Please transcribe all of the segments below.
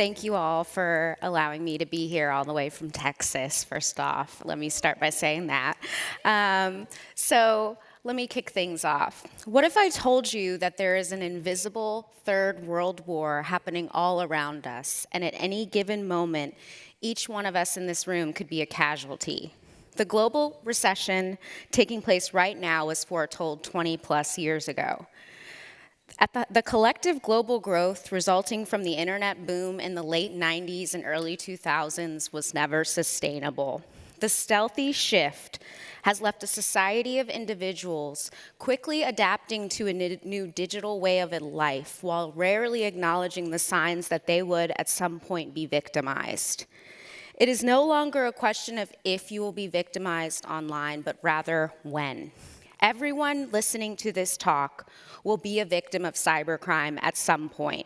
Thank you all for allowing me to be here all the way from Texas, first off. Let me start by saying that. So let me kick things off. What if I told you that there is an invisible third world war happening all around us, and at any given moment, each one of us in this room could be a casualty? The global recession taking place right now was foretold 20 plus years ago. The collective global growth resulting from the internet boom in the late 90s and early 2000s was never sustainable. The stealthy shift has left a society of individuals quickly adapting to a new digital way of life while rarely acknowledging the signs that they would at some point be victimized. It is no longer a question of if you will be victimized online, but rather when. Everyone listening to this talk will be a victim of cybercrime at some point.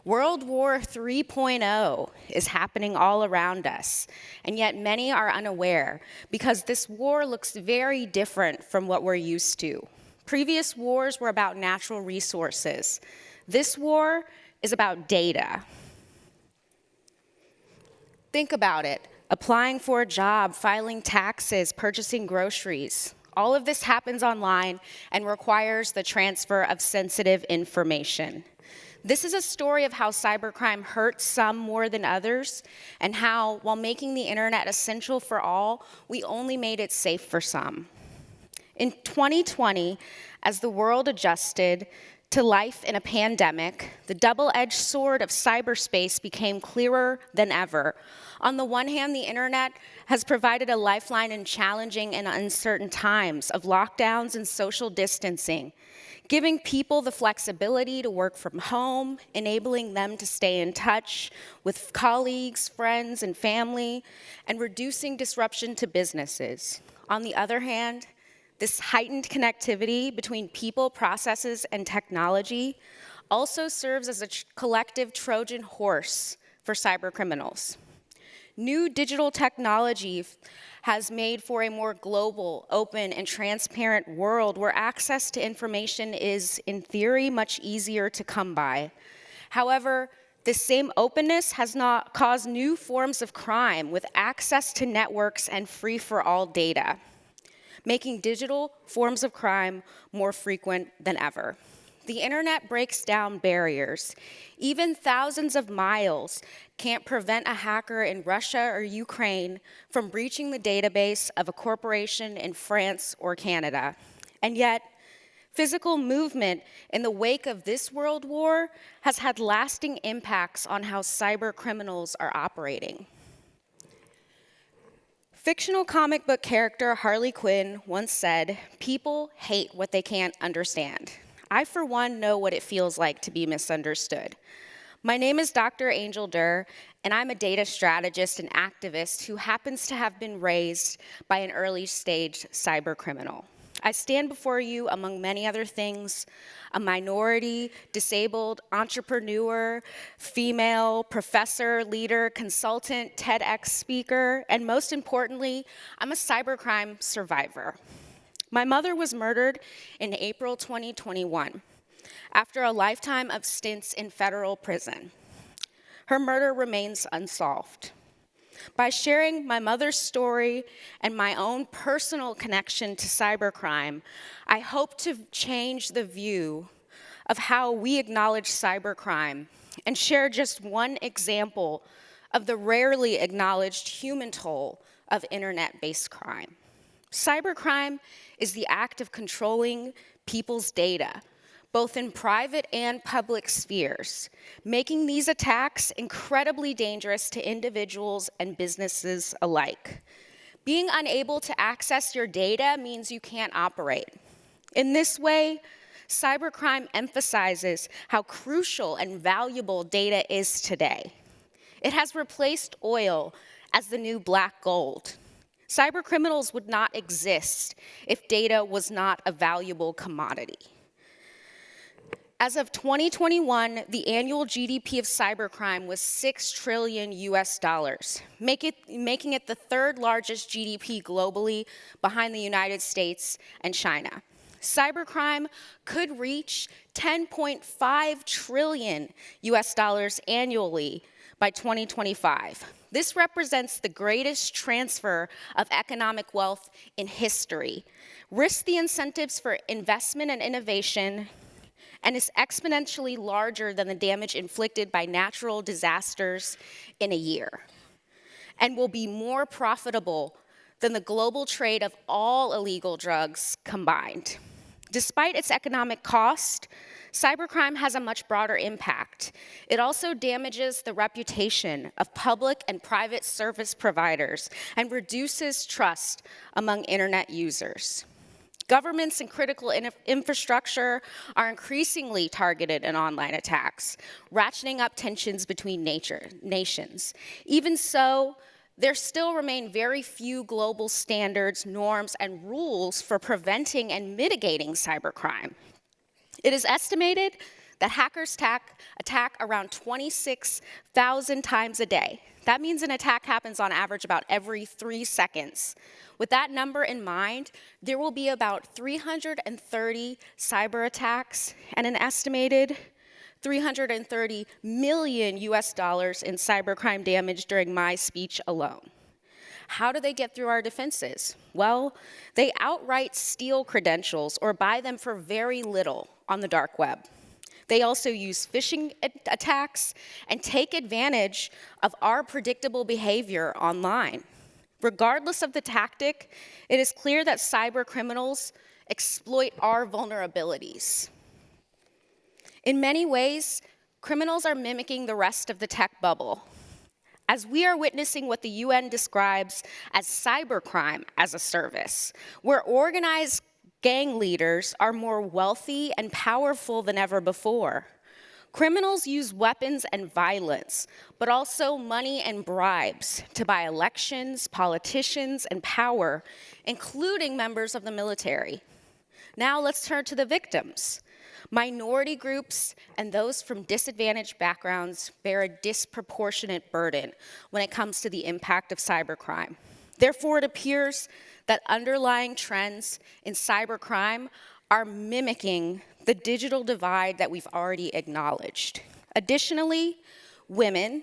World War 3.0 is happening all around us, and yet many are unaware because this war looks very different from what we're used to. Previous wars were about natural resources. This war is about data. Think about it. Applying for a job, filing taxes, purchasing groceries. All of this happens online and requires the transfer of sensitive information. This is a story of how cybercrime hurts some more than others, and how, while making the internet essential for all, we only made it safe for some. In 2020, as the world adjusted to life in a pandemic, the double-edged sword of cyberspace became clearer than ever. On the one hand, the internet has provided a lifeline in challenging and uncertain times of lockdowns and social distancing, giving people the flexibility to work from home, enabling them to stay in touch with colleagues, friends, and family, and reducing disruption to businesses. On the other hand, this heightened connectivity between people, processes, and technology also serves as a collective Trojan horse for cybercriminals. New digital technology has made for a more global, open, and transparent world where access to information is, in theory, much easier to come by. However, this same openness has not caused new forms of crime with access to networks and free-for-all data, making digital forms of crime more frequent than ever. The internet breaks down barriers. Even thousands of miles can't prevent a hacker in Russia or Ukraine from breaching the database of a corporation in France or Canada. And yet, physical movement in the wake of this world war has had lasting impacts on how cyber criminals are operating. Fictional comic book character Harley Quinn once said, "People hate what they can't understand." I, for one, know what it feels like to be misunderstood. My name is Dr. Angel Durr, and I'm a data strategist and activist who happens to have been raised by an early-stage cyber criminal. I stand before you, among many other things, a minority, disabled, entrepreneur, female, professor, leader, consultant, TEDx speaker, and most importantly, I'm a cybercrime survivor. My mother was murdered in April 2021 after a lifetime of stints in federal prison. Her murder remains unsolved. By sharing my mother's story and my own personal connection to cybercrime, I hope to change the view of how we acknowledge cybercrime and share just one example of the rarely acknowledged human toll of internet-based crime. Cybercrime is the act of controlling people's data, both in private and public spheres, making these attacks incredibly dangerous to individuals and businesses alike. Being unable to access your data means you can't operate. In this way, cybercrime emphasizes how crucial and valuable data is today. It has replaced oil as the new black gold. Cybercriminals would not exist if data was not a valuable commodity. As of 2021, the annual GDP of cybercrime was $6 trillion US, making it the third largest GDP globally behind the United States and China. Cybercrime could reach $10.5 trillion US annually by 2025. This represents the greatest transfer of economic wealth in history, risks the incentives for investment and innovation, and is exponentially larger than the damage inflicted by natural disasters in a year, and will be more profitable than the global trade of all illegal drugs combined. Despite its economic cost, cybercrime has a much broader impact. It also damages the reputation of public and private service providers and reduces trust among internet users. Governments and critical infrastructure are increasingly targeted in online attacks, ratcheting up tensions between nations. Even so, there still remain very few global standards, norms, and rules for preventing and mitigating cybercrime. It is estimated that hackers attack around 26,000 times a day. That means an attack happens on average about every 3 seconds. With that number in mind, there will be about 330 cyber attacks and an estimated $330 million in cybercrime damage during my speech alone. How do they get through our defenses? Well, they outright steal credentials or buy them for very little on the dark web. They also use phishing attacks and take advantage of our predictable behavior online. Regardless of the tactic, it is clear that cyber criminals exploit our vulnerabilities. In many ways, criminals are mimicking the rest of the tech bubble, as we are witnessing what the UN describes as cybercrime as a service, where organized gang leaders are more wealthy and powerful than ever before. Criminals use weapons and violence, but also money and bribes to buy elections, politicians, and power, including members of the military. Now let's turn to the victims. Minority groups and those from disadvantaged backgrounds bear a disproportionate burden when it comes to the impact of cybercrime. Therefore, it appears that underlying trends in cybercrime are mimicking the digital divide that we've already acknowledged. Additionally, women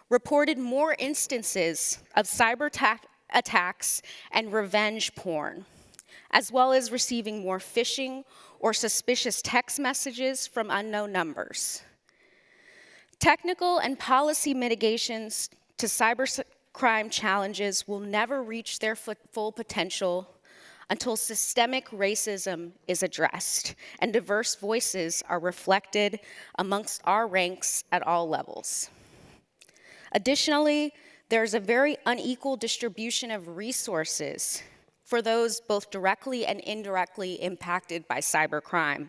reported more instances of cyber attacks and revenge porn, as well as receiving more phishing or suspicious text messages from unknown numbers. Technical and policy mitigations to cybercrime challenges will never reach their full potential until systemic racism is addressed and diverse voices are reflected amongst our ranks at all levels. Additionally, there's a very unequal distribution of resources for those both directly and indirectly impacted by cybercrime,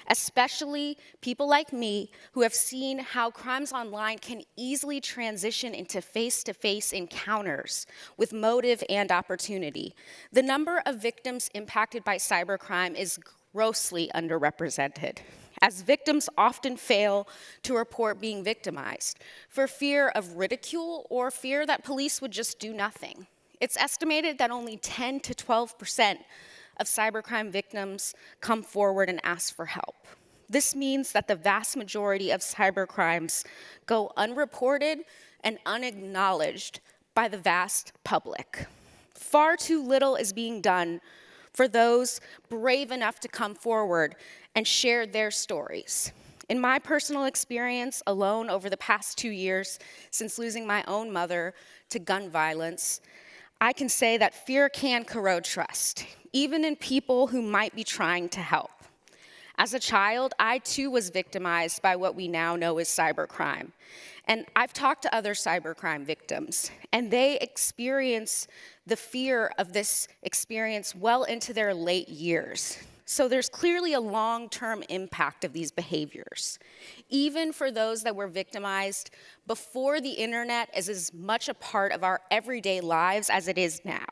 especially people like me who have seen how crimes online can easily transition into face-to-face encounters with motive and opportunity. The number of victims impacted by cybercrime is grossly underrepresented, as victims often fail to report being victimized for fear of ridicule or fear that police would just do nothing. It's estimated that only 10 to 12% of cybercrime victims come forward and ask for help. This means that the vast majority of cybercrimes go unreported and unacknowledged by the vast public. Far too little is being done for those brave enough to come forward and share their stories. In my personal experience alone over the past 2 years, since losing my own mother to gun violence, I can say that fear can corrode trust, even in people who might be trying to help. As a child, I too was victimized by what we now know as cybercrime. And I've talked to other cybercrime victims, and they experience the fear of this experience well into their late years. So there's clearly a long-term impact of these behaviors, even for those that were victimized before the internet is as much a part of our everyday lives as it is now.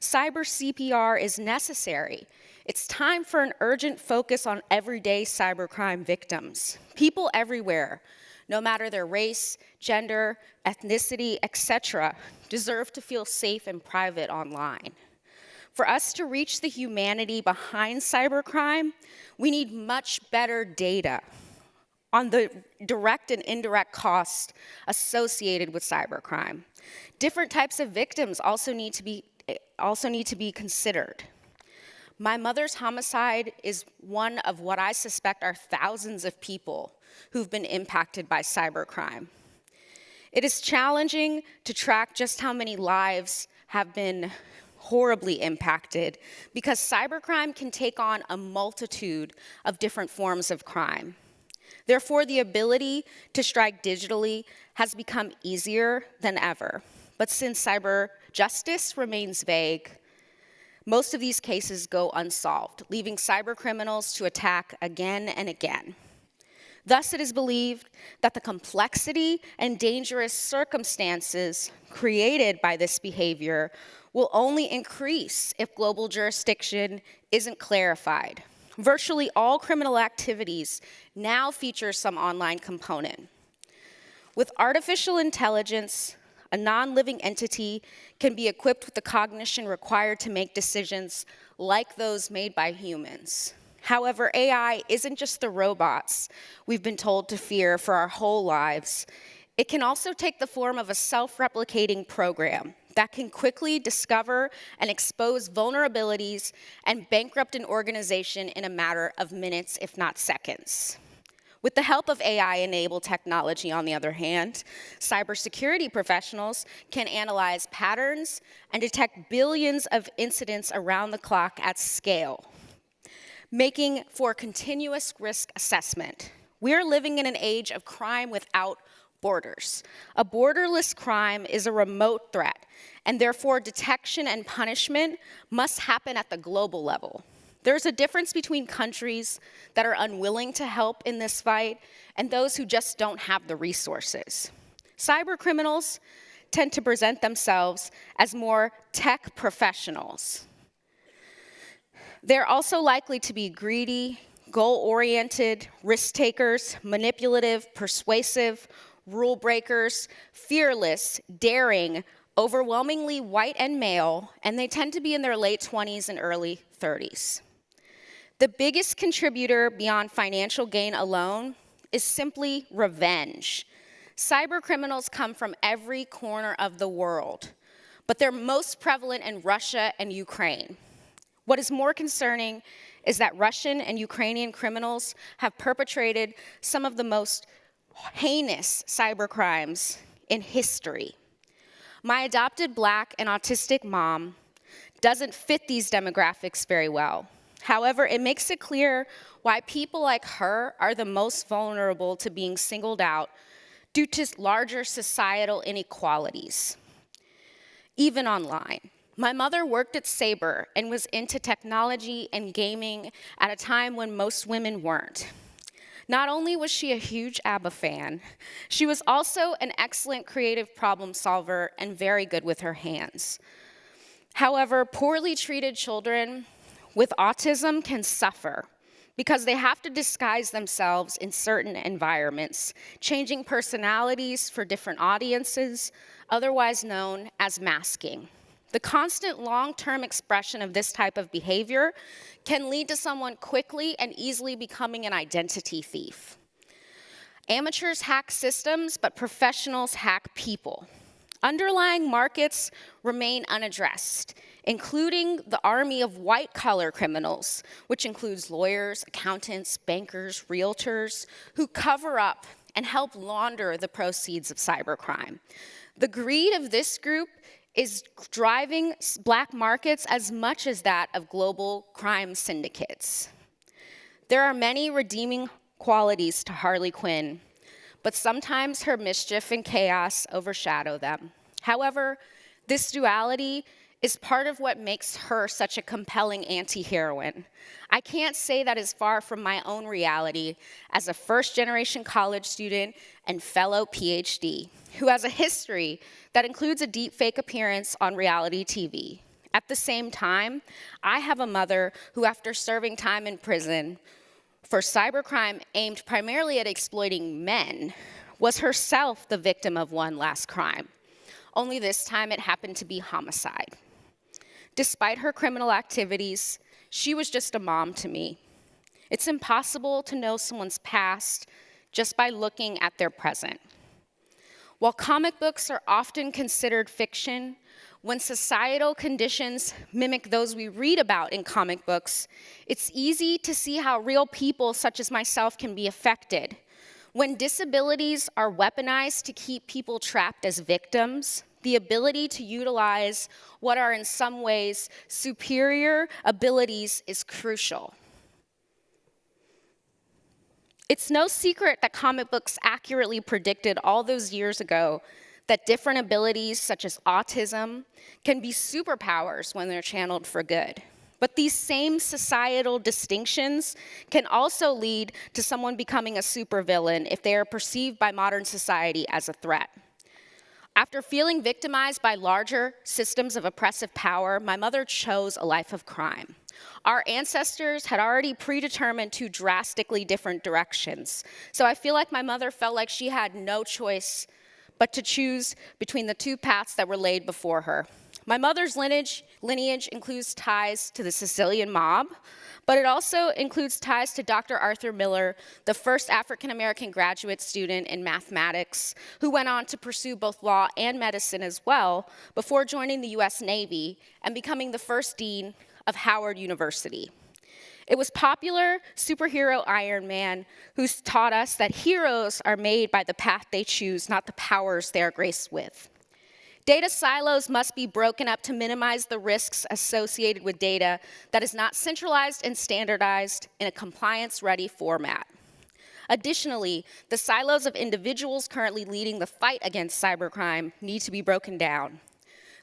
Cyber CPR is necessary. It's time for an urgent focus on everyday cybercrime victims. People everywhere, no matter their race, gender, ethnicity, etc., deserve to feel safe and private online. For us to reach the humanity behind cybercrime, we need much better data. on the direct and indirect costs associated with cybercrime. Different types of victims also need to be considered. My mother's homicide is one of what I suspect are thousands of people who've been impacted by cybercrime. It is challenging to track just how many lives have been horribly impacted because cybercrime can take on a multitude of different forms of crime. Therefore, the ability to strike digitally has become easier than ever. But since cyber justice remains vague, most of these cases go unsolved, leaving cyber criminals to attack again and again. Thus, it is believed that the complexity and dangerous circumstances created by this behavior will only increase if global jurisdiction isn't clarified. Virtually all criminal activities now feature some online component. With artificial intelligence, a non-living entity can be equipped with the cognition required to make decisions like those made by humans. However, AI isn't just the robots we've been told to fear for our whole lives. It can also take the form of a self-replicating program that can quickly discover and expose vulnerabilities and bankrupt an organization in a matter of minutes, if not seconds. With the help of AI-enabled technology, on the other hand, cybersecurity professionals can analyze patterns and detect billions of incidents around the clock at scale, making for continuous risk assessment. We're living in an age of crime without borders. A borderless crime is a remote threat, and therefore detection and punishment must happen at the global level. There's a difference between countries that are unwilling to help in this fight and those who just don't have the resources. Cyber criminals tend to present themselves as more tech professionals. They're also likely to be greedy, goal-oriented, risk-takers, manipulative, persuasive, rule breakers, fearless, daring, overwhelmingly white and male, and they tend to be in their late 20s and early 30s. The biggest contributor beyond financial gain alone is simply revenge. Cyber criminals come from every corner of the world, but they're most prevalent in Russia and Ukraine. What is more concerning is that Russian and Ukrainian criminals have perpetrated some of the most heinous cybercrimes in history. My adopted Black and autistic mom doesn't fit these demographics very well. However, it makes it clear why people like her are the most vulnerable to being singled out due to larger societal inequalities, even online. My mother worked at Sabre and was into technology and gaming at a time when most women weren't. Not only was she a huge ABBA fan, she was also an excellent creative problem solver and very good with her hands. However, poorly treated children with autism can suffer because they have to disguise themselves in certain environments, changing personalities for different audiences, otherwise known as masking. The constant long-term expression of this type of behavior can lead to someone quickly and easily becoming an identity thief. Amateurs hack systems, but professionals hack people. Underlying markets remain unaddressed, including the army of white-collar criminals, which includes lawyers, accountants, bankers, realtors, who cover up and help launder the proceeds of cybercrime. The greed of this group is driving Black markets as much as that of global crime syndicates. There are many redeeming qualities to Harley Quinn, but sometimes her mischief and chaos overshadow them. However, this duality is part of what makes her such a compelling anti-heroine. I can't say that is far from my own reality as a first-generation college student and fellow PhD, who has a history that includes a deepfake appearance on reality TV. At the same time, I have a mother who, after serving time in prison for cybercrime aimed primarily at exploiting men, was herself the victim of one last crime. Only this time it happened to be homicide. Despite her criminal activities, she was just a mom to me. It's impossible to know someone's past, just by looking at their present. While comic books are often considered fiction, when societal conditions mimic those we read about in comic books, it's easy to see how real people such as myself can be affected. When disabilities are weaponized to keep people trapped as victims, the ability to utilize what are in some ways superior abilities is crucial. It's no secret that comic books accurately predicted all those years ago that different abilities, such as autism, can be superpowers when they're channeled for good. But these same societal distinctions can also lead to someone becoming a supervillain if they are perceived by modern society as a threat. After feeling victimized by larger systems of oppressive power, my mother chose a life of crime. Our ancestors had already predetermined two drastically different directions. So I feel like my mother felt like she had no choice but to choose between the two paths that were laid before her. My mother's lineage includes ties to the Sicilian mob, but it also includes ties to Dr. Arthur Miller, the first African-American graduate student in mathematics, who went on to pursue both law and medicine as well before joining the US Navy and becoming the first dean of Howard University. It was popular superhero Iron Man who's taught us that heroes are made by the path they choose, not the powers they are graced with. Data silos must be broken up to minimize the risks associated with data that is not centralized and standardized in a compliance-ready format. Additionally, the silos of individuals currently leading the fight against cybercrime need to be broken down.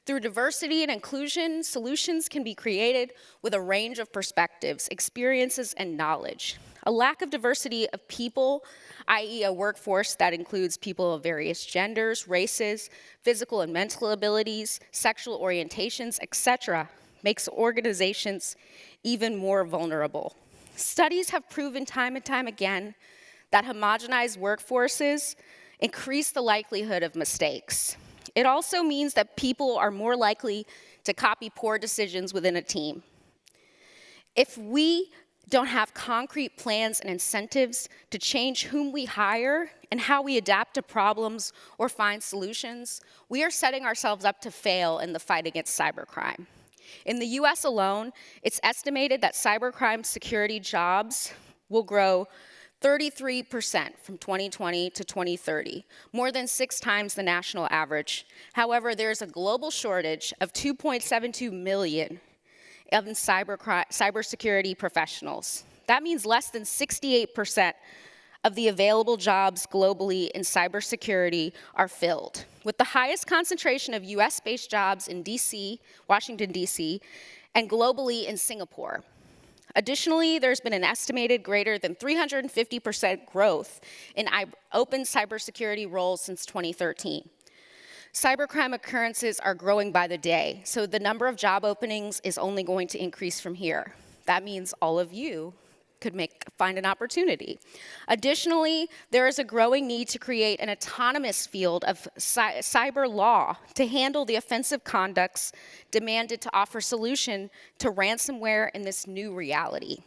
Through diversity and inclusion, solutions can be created with a range of perspectives, experiences, and knowledge. A lack of diversity of people, i.e. a workforce that includes people of various genders, races, physical and mental abilities, sexual orientations, etc., makes organizations even more vulnerable. Studies have proven time and time again that homogenized workforces increase the likelihood of mistakes. It also means that people are more likely to copy poor decisions within a team. If we don't have concrete plans and incentives to change whom we hire and how we adapt to problems or find solutions, we are setting ourselves up to fail in the fight against cybercrime. In the US alone, it's estimated that cybercrime security jobs will grow 33% from 2020 to 2030, more than 6 times the national average. However, there's a global shortage of 2.72 million of cybersecurity professionals. That means less than 68% of the available jobs globally in cybersecurity are filled, with the highest concentration of US-based jobs in DC, Washington, DC, and globally in Singapore. Additionally, there's been an estimated greater than 350% growth in open cybersecurity roles since 2013. Cybercrime occurrences are growing by the day, so the number of job openings is only going to increase from here. That means all of you could find an opportunity. Additionally, there is a growing need to create an autonomous field of cyber law to handle the offensive conducts demanded to offer solution to ransomware in this new reality.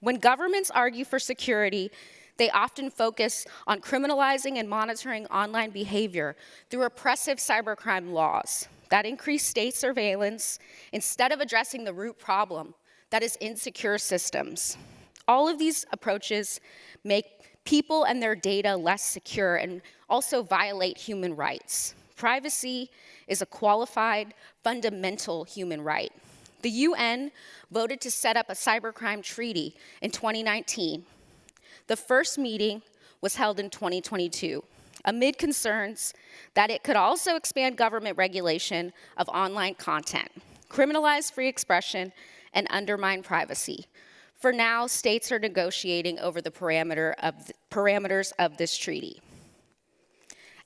When governments argue for security, they often focus on criminalizing and monitoring online behavior through oppressive cybercrime laws that increase state surveillance instead of addressing the root problem, that is insecure systems. All of these approaches make people and their data less secure and also violate human rights. Privacy is a qualified, fundamental human right. The UN voted to set up a cybercrime treaty in 2019. The first meeting was held in 2022, amid concerns that it could also expand government regulation of online content, criminalize free expression, and undermine privacy. For now, states are negotiating over the parameters of this treaty.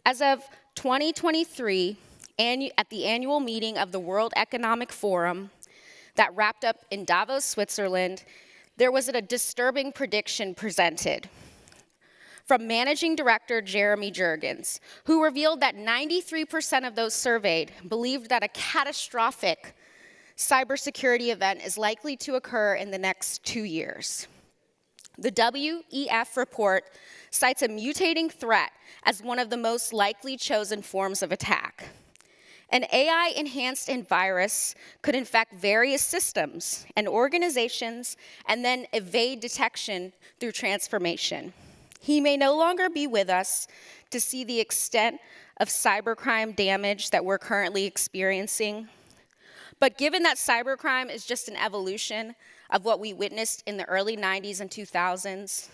As of 2023, at the annual meeting of the World Economic Forum that wrapped up in Davos, Switzerland, there was a disturbing prediction presented from Managing Director Jeremy Jurgens, who revealed that 93% of those surveyed believed that a catastrophic cybersecurity event is likely to occur in the next 2 years. The WEF report cites a mutating threat as one of the most likely chosen forms of attack. An AI-enhanced virus could infect various systems and organizations and then evade detection through transformation. He may no longer be with us to see the extent of cybercrime damage that we're currently experiencing. But given that cybercrime is just an evolution of what we witnessed in the early 90s and 2000s,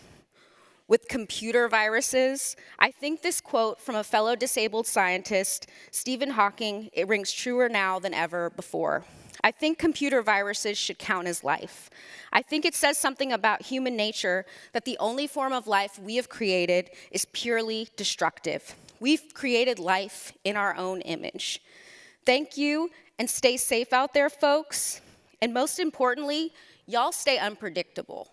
with computer viruses, I think this quote from a fellow disabled scientist, Stephen Hawking, it rings truer now than ever before. I think computer viruses should count as life. I think it says something about human nature that the only form of life we have created is purely destructive. We've created life in our own image. Thank you, and stay safe out there, folks. And most importantly, y'all stay unpredictable.